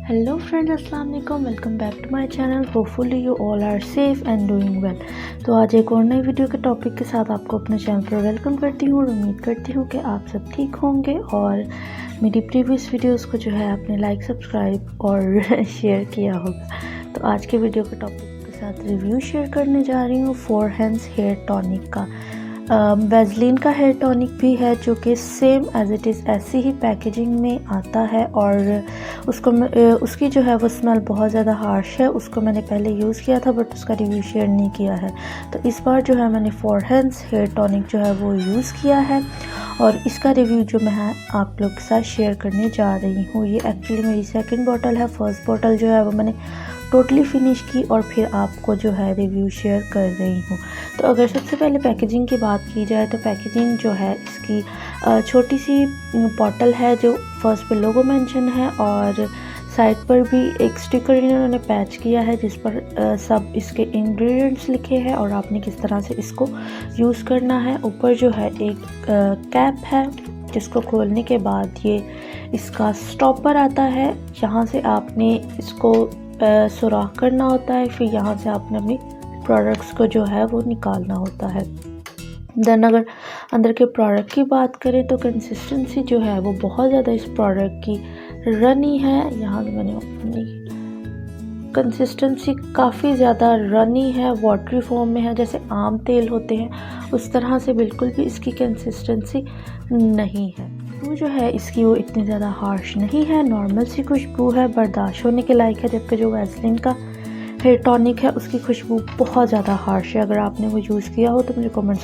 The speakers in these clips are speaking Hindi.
हेलो फ्रेंड्स, अस्सलाम वालेकुम। Welcome back to my channel. Hopefully you all are safe and doing well. तो आज एक और नई वीडियो के टॉपिक के साथ आपको अपने चैनल पर वेलकम करती हूँ और उम्मीद करती हूँ कि आप सब ठीक होंगे और मेरी प्रीवियस वीडियोस को जो है आपने लाइक, सब्सक्राइब और शेयर किया होगा। तो आज के वीडियो के टॉपिक के साथ रिव्यू शेयर करने जा रही हूँ फॉरहैन हेयर टॉनिक का। वैसलीन का हेयर टॉनिक भी है जो कि सेम एज़ इट इज़ ऐसी ही पैकेजिंग में आता है और उसकी जो है वो स्मेल बहुत ज़्यादा हार्श है। उसको मैंने पहले यूज़ किया था बट उसका रिव्यू शेयर नहीं किया है। तो इस बार जो है मैंने फॉरहैन हेयर टॉनिक जो है वो यूज़ किया है और इसका रिव्यू जो मैं आप लोग के साथ शेयर करने जा रही हूँ। ये एक्चुअली मेरी सेकंड बॉटल है। फर्स्ट बॉटल जो है वो मैंने टोटली फिनिश की और फिर आपको जो है रिव्यू शेयर कर रही हूँ। तो अगर सबसे पहले पैकेजिंग की बात की जाए तो पैकेजिंग जो है इसकी छोटी सी बॉटल है जो फर्स्ट पे लोगो मेंशन है और साइड पर भी एक स्टिकर इन्होंने पैच किया है जिस पर सब इसके इंग्रेडिएंट्स लिखे हैं और आपने किस तरह से इसको यूज़ करना है। ऊपर जो है एक कैप है जिसको खोलने के बाद ये इसका स्टॉपर आता है। यहाँ से आपने इसको सुराख करना होता है, फिर यहाँ से आपने अपनी प्रोडक्ट्स को जो है वो निकालना होता है। देन अगर अंदर के प्रोडक्ट की बात करें तो कंसिस्टेंसी जो है वो बहुत ज़्यादा इस प्रोडक्ट की रनी है। यहाँ से मैंने अपनी कंसिस्टेंसी काफ़ी ज़्यादा रनी है, वाटरी फॉर्म में है, जैसे आम तेल होते हैं उस तरह से बिल्कुल भी इसकी कंसिस्टेंसी नहीं है। खुशबू जो है इसकी वो इतनी ज़्यादा हार्श नहीं है, नॉर्मल सी खुशबू है, बर्दाश्त होने के लायक है। जबकि जो वैसलीन का हेयर टॉनिक है उसकी खुशबू बहुत ज़्यादा हार्श है। अगर आपने वो यूज़ किया हो तो मुझे कमेंट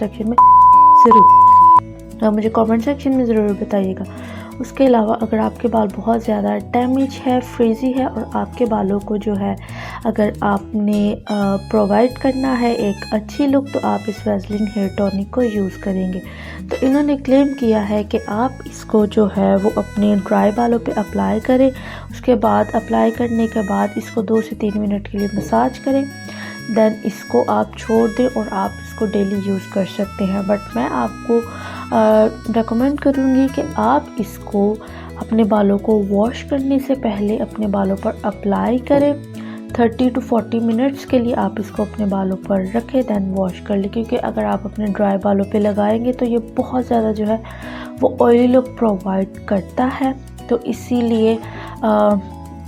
सेक्शन में ज़रूर बताइएगा। उसके अलावा अगर आपके बाल बहुत ज़्यादा डैमेज है, फ्रीजी है और आपके बालों को जो है अगर आपने प्रोवाइड करना है एक अच्छी लुक तो आप इस वैसलीन हेयर टॉनिक को यूज़ करेंगे। तो इन्होंने क्लेम किया है कि आप इसको जो है वो अपने ड्राई बालों पे अप्लाई करें। उसके बाद अप्लाई करने के बाद इसको 2 से 3 मिनट के लिए मसाज करें। देन इसको आप छोड़ दें और आप इसको डेली यूज़ कर सकते हैं। बट मैं आपको रेकमेंड करूँगी कि आप इसको अपने बालों को वॉश करने से पहले अपने बालों पर अप्लाई करें। 30 to 40 मिनट्स के लिए आप इसको अपने बालों पर रखें, देन वॉश कर लें, क्योंकि अगर आप अपने ड्राई बालों पे लगाएंगे तो ये बहुत ज़्यादा जो है वो ऑयली लुक प्रोवाइड करता है। तो इसीलिए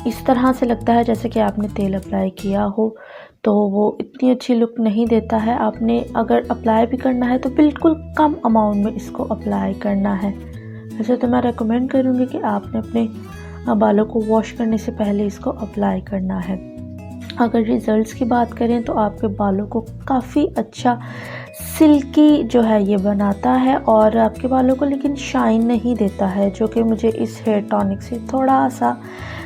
इस तरह से लगता है जैसे कि आपने तेल अप्लाई किया हो, तो वो इतनी अच्छी लुक नहीं देता है। आपने अगर अप्लाई भी करना है तो बिल्कुल कम अमाउंट में इसको अप्लाई करना है। वैसे तो मैं रेकमेंड करूँगी कि आपने अपने बालों को वॉश करने से पहले इसको अप्लाई करना है। अगर रिज़ल्ट्स की बात करें तो आपके बालों को काफ़ी अच्छा सिल्की जो है ये बनाता है और आपके बालों को लेकिन शाइन नहीं देता है, जो कि मुझे इस हेयर टॉनिक से थोड़ा सा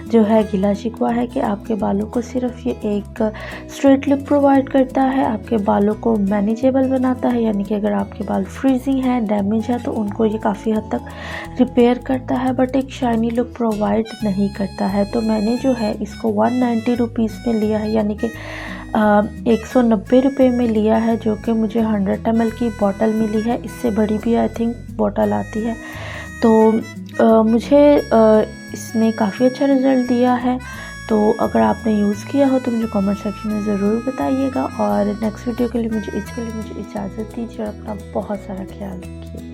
जो है गिला शिकवा है कि आपके बालों को सिर्फ ये एक स्ट्रेट लुक प्रोवाइड करता है, आपके बालों को मैनेजेबल बनाता है। यानी कि अगर आपके बाल फ्रीजी हैं, डैमेज है तो उनको ये काफ़ी हद तक रिपेयर करता है बट एक शाइनी लुक प्रोवाइड नहीं करता है। तो मैंने जो है इसको 190 रुपीज़ में लिया है, यानी कि 190 रुपये में लिया है, जो कि मुझे 100 ml की बॉटल मिली है। इससे बड़ी भी आई थिंक बॉटल आती है। तो मुझे इसने काफ़ी अच्छा रिज़ल्ट दिया है। तो अगर आपने यूज़ किया हो तो मुझे कमेंट सेक्शन में ज़रूर बताइएगा और नेक्स्ट वीडियो के लिए मुझे इजाज़त दीजिए और अपना बहुत सारा ख्याल रखिए।